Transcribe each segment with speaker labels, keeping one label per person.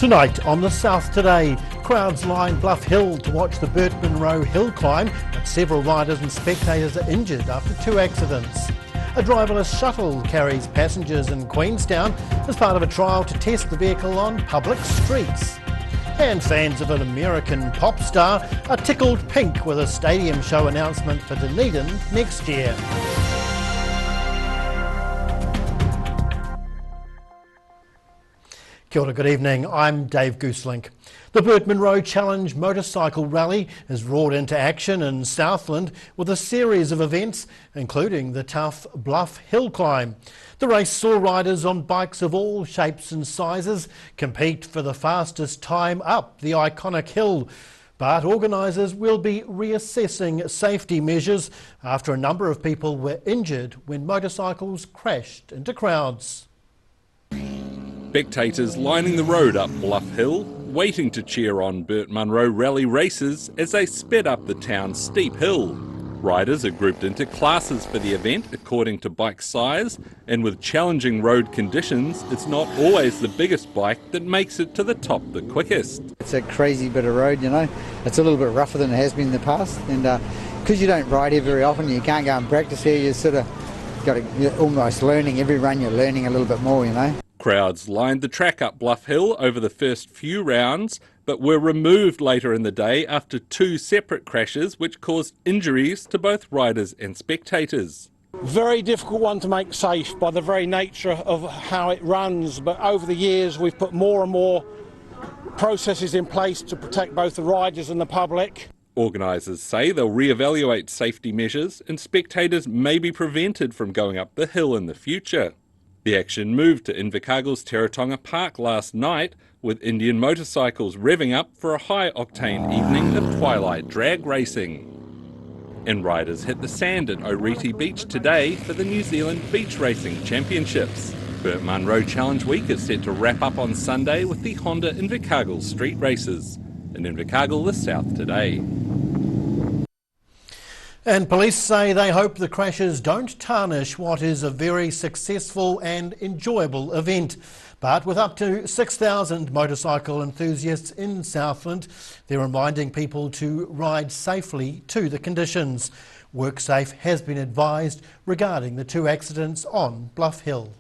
Speaker 1: Tonight on the South Today, crowds line Bluff Hill to watch the Burt Munro hill climb, but several riders and spectators are injured after two accidents. A driverless shuttle carries passengers in Queenstown as part of a trial to test the vehicle on public streets. And fans of an American pop star are tickled pink with a stadium show announcement for Dunedin next year. Kia ora, good evening, I'm Dave Gooselink. The Burt Munro Challenge motorcycle rally has roared into action in Southland with a series of events, including the tough Bluff hill climb. The race saw riders on bikes of all shapes and sizes compete for the fastest time up the iconic hill. But organisers will be reassessing safety measures after a number of people were injured when motorcycles crashed into crowds.
Speaker 2: Spectators lining the road up Bluff Hill, waiting to cheer on Burt Munro rally racers as they sped up the town's steep hill. Riders are grouped into classes for the event according to bike size, and with challenging road conditions, it's not always the biggest bike that makes it to the top the quickest.
Speaker 3: It's a crazy bit of road, you know. It's a little bit rougher than it has been in the past, and because you don't ride here very often, you can't go and practice here, you're almost learning. Every run you're learning a little bit more, you know.
Speaker 2: Crowds lined the track up Bluff Hill over the first few rounds, but were removed later in the day after two separate crashes which caused injuries to both riders and spectators.
Speaker 4: Very difficult one to make safe by the very nature of how it runs, but over the years we've put more and more processes in place to protect both the riders and the public.
Speaker 2: Organisers say they'll re-evaluate safety measures and spectators may be prevented from going up the hill in the future. The action moved to Invercargill's Teretonga Park last night, with Indian motorcycles revving up for a high-octane evening of twilight drag racing. And riders hit the sand at Oriti Beach today for the New Zealand Beach Racing Championships. Burt Munro Challenge Week is set to wrap up on Sunday with the Honda Invercargill Street Races. In Invercargill, the South Today.
Speaker 1: And police say they hope the crashes don't tarnish what is a very successful and enjoyable event. But with up to 6,000 motorcycle enthusiasts in Southland, they're reminding people to ride safely to the conditions. WorkSafe has been advised regarding the two accidents on Bluff Hill.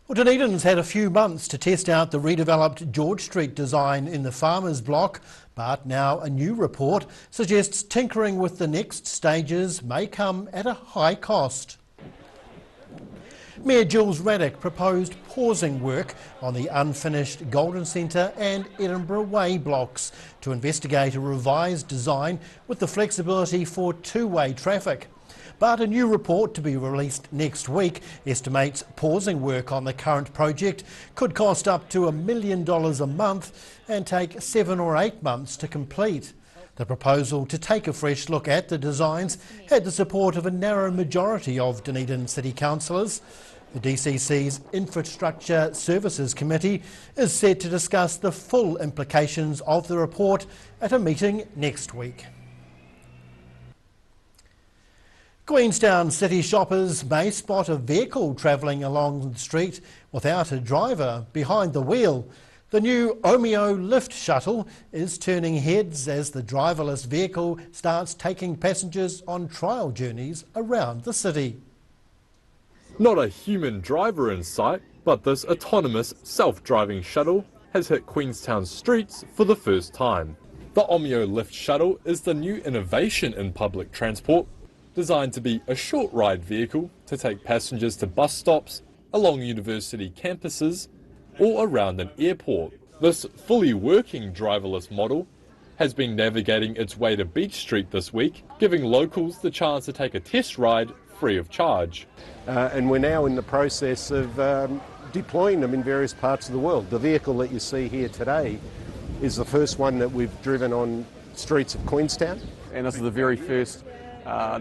Speaker 1: Well, Dunedin's had a few months to test out the redeveloped George Street design in the Farmers Block, but now a new report suggests tinkering with the next stages may come at a high cost. Mayor Jules Raddick proposed pausing work on the unfinished Golden Centre and Edinburgh Way blocks to investigate a revised design with the flexibility for two-way traffic. But a new report to be released next week estimates pausing work on the current project could cost up to $1 million a month and take 7 or 8 months to complete. The proposal to take a fresh look at the designs had the support of a narrow majority of Dunedin City councillors. The DCC's Infrastructure Services Committee is set to discuss the full implications of the report at a meeting next week. Queenstown city shoppers may spot a vehicle travelling along the street without a driver behind the wheel. The new Omeo lift shuttle is turning heads as the driverless vehicle starts taking passengers on trial journeys around the city.
Speaker 5: Not a human driver in sight, but this autonomous self-driving shuttle has hit Queenstown's streets for the first time. The Omeo lift shuttle is the new innovation in public transport, designed to be a short ride vehicle to take passengers to bus stops, along university campuses, or around an airport. This fully working driverless model has been navigating its way to Beach Street this week, giving locals the chance to take a test ride free of charge.
Speaker 6: And we're now in the process of deploying them in various parts of the world. The vehicle that you see here today is the first one that we've driven on streets of Queenstown.
Speaker 7: And this is the very first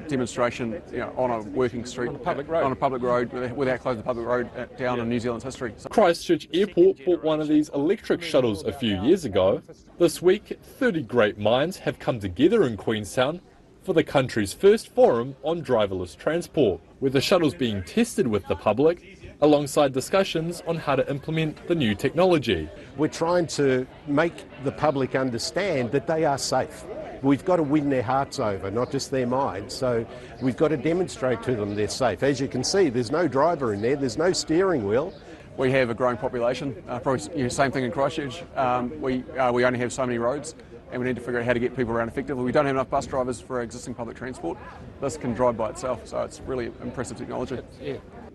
Speaker 7: demonstration, on a working street, on a public road, without closing the public road down in New Zealand's history.
Speaker 5: Christchurch Airport bought one of these electric shuttles a few years ago. This week, 30 great minds have come together in Queenstown for the country's first forum on driverless transport, where the shuttle's being tested with the public alongside discussions on how to implement the new technology.
Speaker 6: We're trying to make the public understand that they are safe. We've got to win their hearts over, not just their minds. So we've got to demonstrate to them they're safe. As you can see, there's no driver in there, there's no steering wheel.
Speaker 7: We have a growing population, probably same thing in Christchurch. We only have so many roads, and we need to figure out how to get people around effectively. We don't have enough bus drivers for our existing public transport. This can drive by itself, so it's really impressive technology.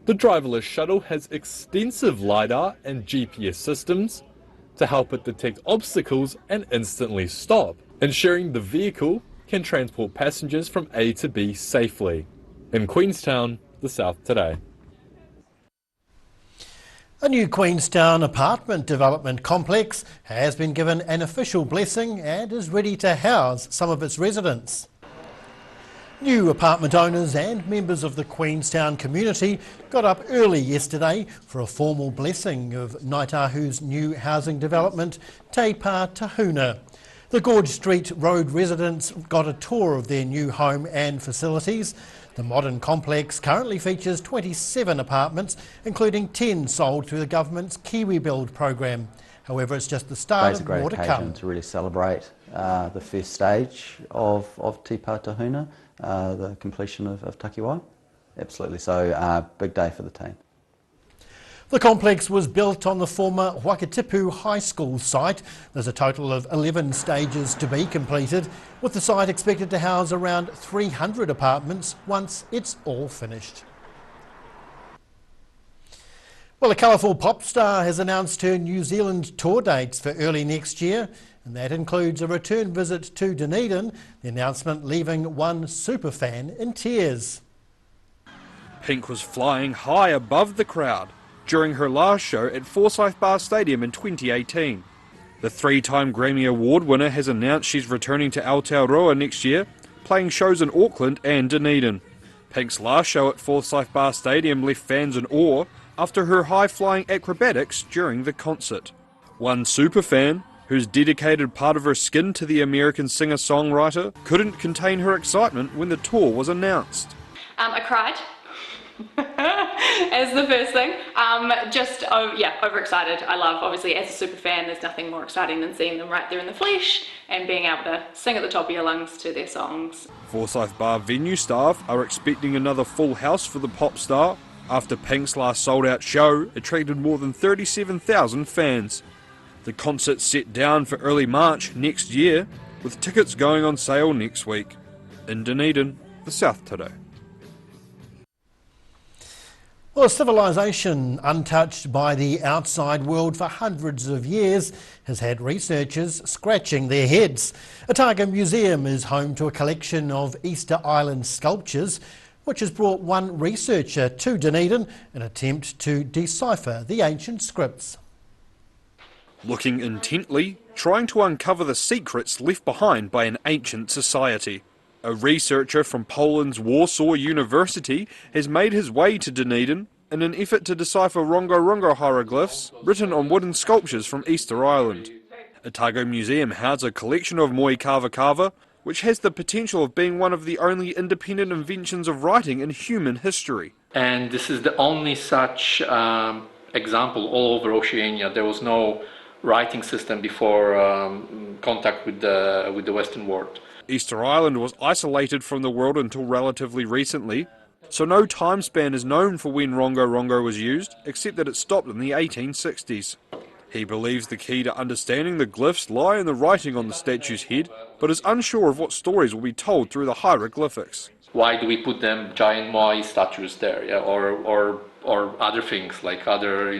Speaker 5: The driverless shuttle has extensive LiDAR and GPS systems to help it detect obstacles and instantly stop, ensuring the vehicle can transport passengers from A to B safely. In Queenstown, the South Today.
Speaker 1: A new Queenstown apartment development complex has been given an official blessing and is ready to house some of its residents. New apartment owners and members of the Queenstown community got up early yesterday for a formal blessing of Ngaitahu's new housing development, Te Pā Tahuna. The Gorge Street Road residents got a tour of their new home and facilities. The modern complex currently features 27 apartments, including 10 sold through the government's Kiwi Build program. However, it's just the start of more to come.
Speaker 8: It's a great occasion to really celebrate the first stage of Te Pā Tahuna, the completion of Takiwai. Absolutely, so big day for the team.
Speaker 1: The complex was built on the former Wakatipu High School site. There's a total of 11 stages to be completed, with the site expected to house around 300 apartments once it's all finished. Well, a colourful pop star has announced her New Zealand tour dates for early next year, and that includes a return visit to Dunedin, the announcement leaving one superfan in tears.
Speaker 9: Pink was flying high above the crowd during her last show at Forsyth Bar Stadium in 2018. The three-time Grammy Award winner has announced she's returning to Aotearoa next year, playing shows in Auckland and Dunedin. Pink's last show at Forsyth Bar Stadium left fans in awe after her high-flying acrobatics during the concert. One superfan, who's dedicated part of her skin to the American singer-songwriter, couldn't contain her excitement when the tour was announced.
Speaker 10: I cried. As the first thing, overexcited. I love, obviously, as a super fan, there's nothing more exciting than seeing them right there in the flesh and being able to sing at the top of your lungs to their songs.
Speaker 9: Forsyth Bar venue staff are expecting another full house for the pop star after Pink's last sold-out show attracted more than 37,000 fans. The concert's set down for early March next year, with tickets going on sale next week. In Dunedin, the South Today.
Speaker 1: Well, a civilization untouched by the outside world for hundreds of years has had researchers scratching their heads. Otago Museum is home to a collection of Easter Island sculptures, which has brought one researcher to Dunedin in an attempt to decipher the ancient scripts.
Speaker 9: Looking intently, trying to uncover the secrets left behind by an ancient society. A researcher from Poland's Warsaw University has made his way to Dunedin in an effort to decipher Rongo Rongo hieroglyphs written on wooden sculptures from Easter Island. Otago Museum houses a collection of moe kava kava, which has the potential of being one of the only independent inventions of writing in human history.
Speaker 11: And this is the only such example all over Oceania. There was no writing system before contact with the Western world.
Speaker 9: Easter Island was isolated from the world until relatively recently, so no time span is known for when Rongo Rongo was used, except that it stopped in the 1860s. He believes the key to understanding the glyphs lie in the writing on the statue's head, but is unsure of what stories will be told through the hieroglyphics.
Speaker 11: Why do we put them giant moai statues there, yeah? or other things like other,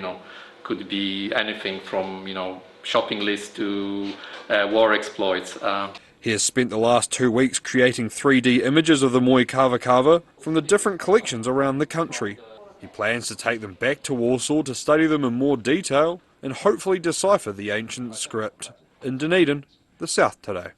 Speaker 11: could be anything from shopping lists to war exploits.
Speaker 9: He has spent the last 2 weeks creating 3D images of the moe kava kava from the different collections around the country. He plans to take them back to Warsaw to study them in more detail and hopefully decipher the ancient script. In Dunedin, the South Today.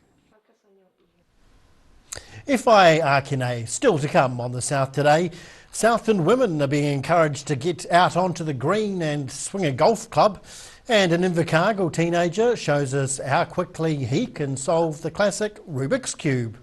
Speaker 1: Whai Akine, still to come on the South Today. Southland women are being encouraged to get out onto the green and swing a golf club. And an Invercargill teenager shows us how quickly he can solve the classic Rubik's Cube.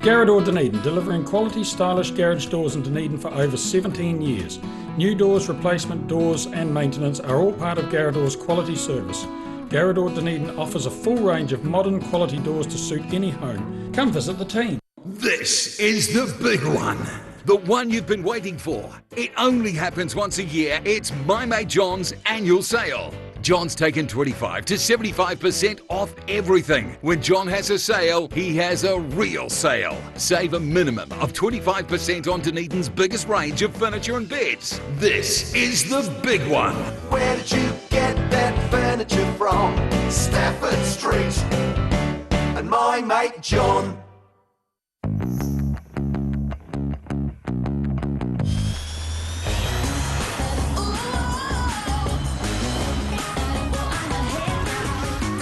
Speaker 12: Garage Dunedin, delivering quality, stylish garage doors in Dunedin for over 17 years. New doors, replacement doors and maintenance are all part of Garage quality service. Garage Dunedin offers a full range of modern quality doors to suit any home. Come visit the team.
Speaker 13: This is the big one. The one you've been waiting for. It only happens once a year. It's My Mate John's annual sale. John's taken 25 to 75% off everything. When John has a sale, he has a real sale. Save a minimum of 25% on Dunedin's biggest range of furniture and beds. This is the big one.
Speaker 14: Where did you get that furniture from? Stafford Street and My Mate John.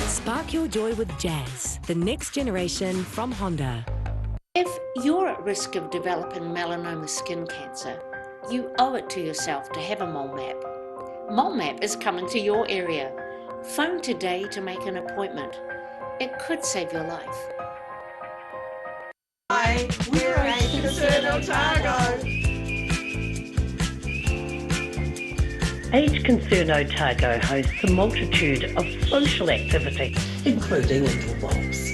Speaker 15: Spark your joy with Jazz, the next generation from Honda.
Speaker 16: If you're at risk of developing melanoma skin cancer, you owe it to yourself to have a mole map. Mole map is coming to your area. Phone today to make an appointment. It could save your life.
Speaker 14: Hi, we're Age Concern Otago.
Speaker 17: Age Concern Otago hosts a multitude of social activities, including interwalks.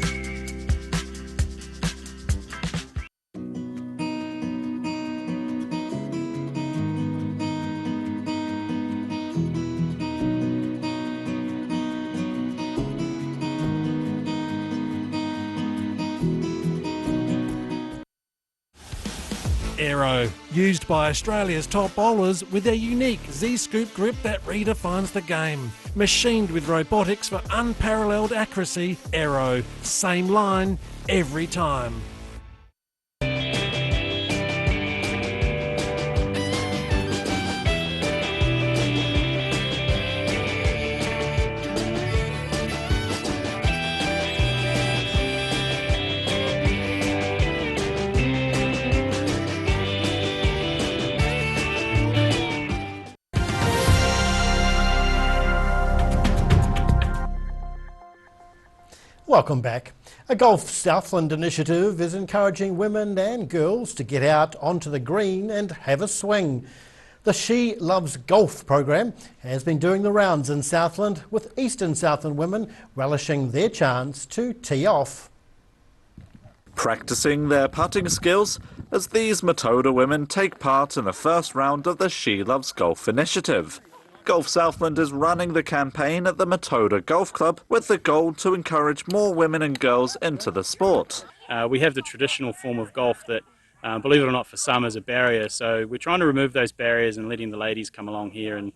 Speaker 18: Aero, used by Australia's top bowlers with their unique Z-scoop grip that redefines the game. Machined with robotics for unparalleled accuracy, Aero, same line, every time.
Speaker 1: Welcome back. A Golf Southland initiative is encouraging women and girls to get out onto the green and have a swing. The She Loves Golf program has been doing the rounds in Southland, with Eastern Southland women relishing their chance to tee off.
Speaker 19: Practicing their putting skills as these Matoda women take part in the first round of the She Loves Golf initiative. Golf Southland is running the campaign at the Matoda Golf Club with the goal to encourage more women and girls into the sport.
Speaker 20: We have the traditional form of golf that, believe it or not, for some is a barrier. So we're trying to remove those barriers and letting the ladies come along here and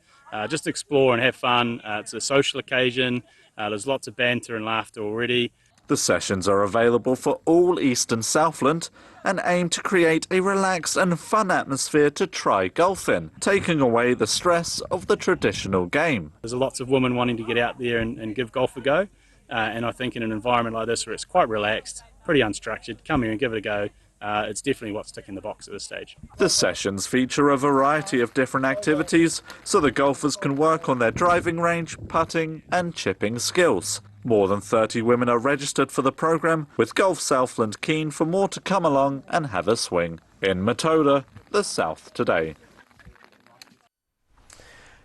Speaker 20: just explore and have fun. It's a social occasion. There's lots of banter and laughter already.
Speaker 19: The sessions are available for all Eastern Southland and aim to create a relaxed and fun atmosphere to try golf in, taking away the stress of the traditional game.
Speaker 20: There's lots of women wanting to get out there and give golf a go, and I think in an environment like this where it's quite relaxed, pretty unstructured, come here and give it a go. It's definitely what's ticking the box at this stage.
Speaker 19: The sessions feature a variety of different activities so the golfers can work on their driving range, putting and chipping skills. More than 30 women are registered for the programme, with Golf Southland keen for more to come along and have a swing. In Matoda, the South Today.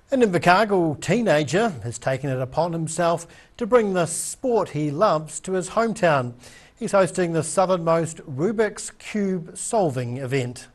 Speaker 1: An Invercargill teenager has taken it upon himself to bring the sport he loves to his hometown. He's hosting the southernmost Rubik's Cube solving event.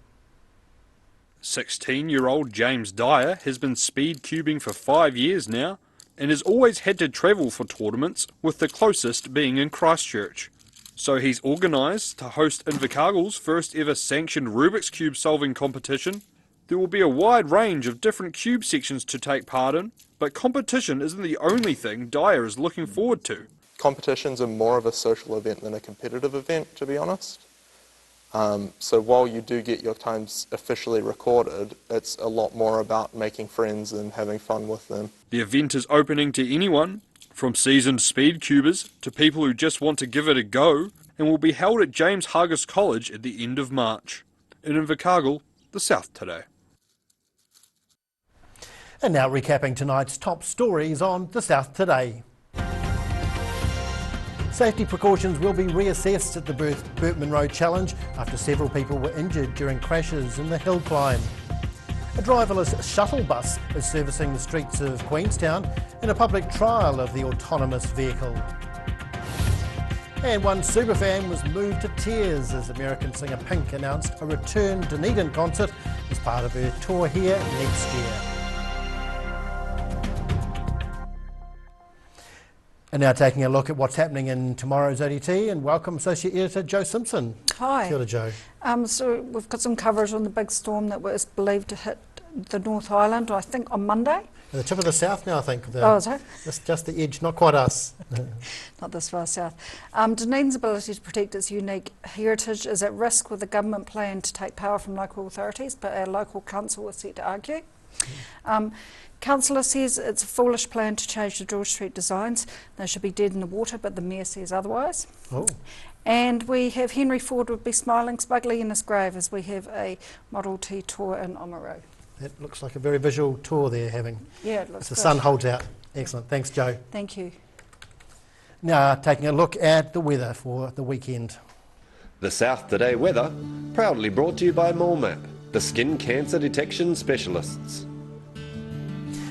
Speaker 9: 16-year-old James Dyer has been speed cubing for 5 years now, and has always had to travel for tournaments, with the closest being in Christchurch. So he's organised to host Invercargill's first ever sanctioned Rubik's Cube solving competition. There will be a wide range of different cube sections to take part in, but competition isn't the only thing Dyer is looking forward to.
Speaker 21: Competitions are more of a social event than a competitive event, to be honest. So while you do get your times officially recorded, it's a lot more about making friends and having fun with them.
Speaker 9: The event is opening to anyone, from seasoned speed cubers to people who just want to give it a go, and will be held at James Hargis College at the end of March. In Invercargill, the South Today.
Speaker 1: And now recapping tonight's top stories on the South Today. Safety precautions will be reassessed at the Burt Munro Challenge after several people were injured during crashes in the hill climb. A driverless shuttle bus is servicing the streets of Queenstown in a public trial of the autonomous vehicle. And one superfan was moved to tears as American singer Pink announced a return Dunedin concert as part of her tour here next year. And now taking a look at what's happening in tomorrow's ODT, and welcome Associate Editor Joe Simpson.
Speaker 3: Hi.
Speaker 1: Kia ora, Joe.
Speaker 3: So we've got some coverage on the big storm that was believed to hit the North Island, I think, on Monday.
Speaker 1: At the tip of the south now, I think.
Speaker 3: Oh, is it?
Speaker 1: Just the edge, not quite us.
Speaker 3: Not this far south. Dunedin's ability to protect its unique heritage is at risk with the government plan to take power from local authorities, but our local council is set to argue. Councillor says it's a foolish plan to change the George Street designs. They should be dead in the water, but the Mayor says otherwise.
Speaker 1: Oh.
Speaker 3: And we have Henry Ford would be smiling smugly in his grave as we have a Model T tour in Munro.
Speaker 1: That looks like a very visual tour they're having.
Speaker 3: Yeah, it looks
Speaker 1: as the
Speaker 3: good.
Speaker 1: sun holds out. Excellent. Thanks, Joe.
Speaker 3: Thank you.
Speaker 1: Now, taking a look at the weather for the weekend.
Speaker 22: The South Today weather, proudly brought to you by MoleMap, the skin cancer detection specialists.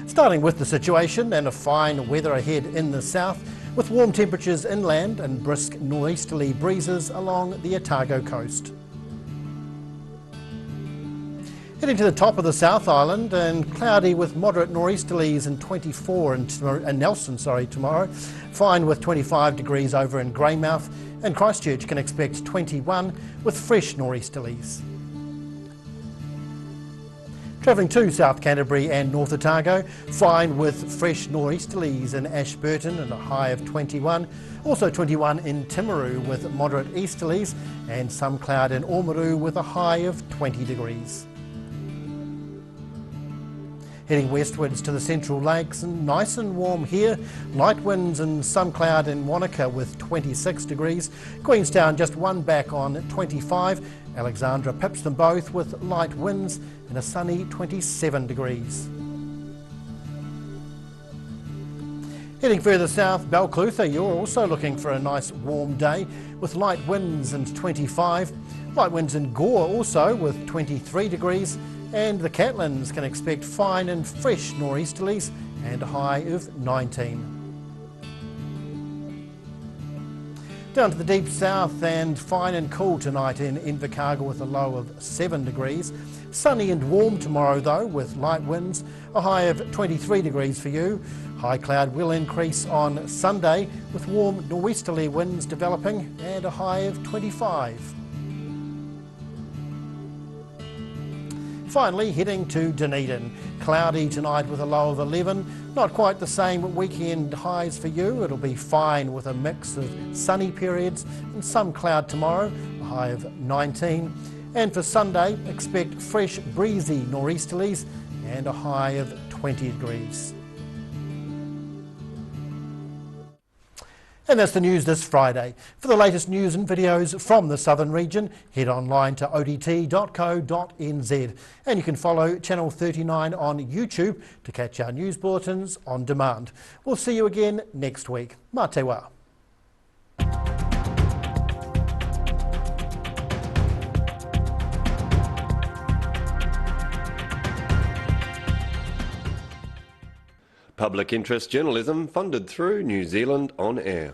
Speaker 1: Starting with the situation and a fine weather ahead in the south, with warm temperatures inland and brisk northeasterly breezes along the Otago coast. Heading to the top of the South Island, and cloudy with moderate nor'easterlies and 24 in Nelson tomorrow. Fine with 25 degrees over in Greymouth, and Christchurch can expect 21 with fresh nor'easterlies. Travelling to South Canterbury and North Otago, fine with fresh nor'easterlies in Ashburton and a high of 21. Also 21 in Timaru with moderate easterlies, and some cloud in Oamaru with a high of 20 degrees. Heading westwards to the Central Lakes, and nice and warm here. Light winds and some cloud in Wanaka with 26 degrees. Queenstown just one back on 25. Alexandra pips them both with light winds and a sunny 27 degrees. Heading further south, Balclutha, you're also looking for a nice warm day with light winds and 25. Light winds in Gore also with 23 degrees. And the Catlins can expect fine and fresh nor'easterlies and a high of 19. Down to the deep south, and fine and cool tonight in Invercargill with a low of 7 degrees. Sunny and warm tomorrow though with light winds, a high of 23 degrees for you. High cloud will increase on Sunday with warm nor'easterly winds developing and a high of 25. Finally, heading to Dunedin. Cloudy tonight with a low of 11. Not quite the same weekend highs for you. It'll be fine with a mix of sunny periods and some cloud tomorrow, a high of 19. And for Sunday, expect fresh breezy nor'easterlies and a high of 20 degrees. And that's the news this Friday. For the latest news and videos from the southern region, head online to odt.co.nz. And you can follow Channel 39 on YouTube to catch our news bulletins on demand. We'll see you again next week. Mā te wā.
Speaker 22: Public interest journalism funded through New Zealand On Air.